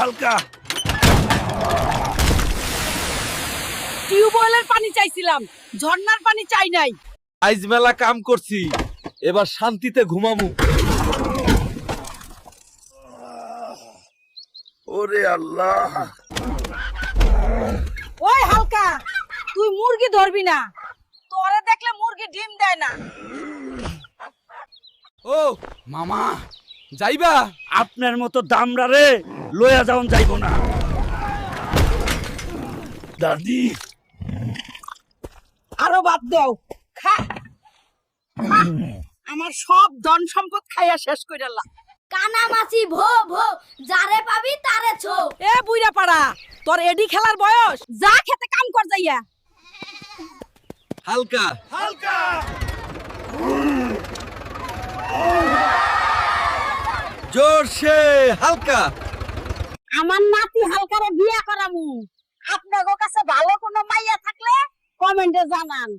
হালকা। টিউবওয়েলের পানি চাইছিলাম, ঝর্ণার পানি চাই নাই। আইজ মেলা কাম করছি, এবার শান্তিতে ঘুমামু। ওরে আল্লাহ। ওই হালকা, তুই মুরগি ধরবি না, তোরে দেখলে মুরগি ডিম দেয় না। ও মামা, যাইবা? আপনার মতো দামরা রে লয়া যাওন যাইব না। দাদি, আরো বাদ দাও, খা। আমার সব ধন সম্পদ খাইয়া শেষ কইরালা। কানামাছি ভো ভো, যারে পাবি তারে ছো। এ বুইরা পাড়া, তোর এডি খেলার বয়স, যা খেতে কাম কর যাইয়া। হালকা হালকা জোরসে হালকা। আমার নাতি হালকারে বিয়া করামু। আপনাদের কাছে ভালো কোনো মাইয়া থাকলে কমেন্টে জানান।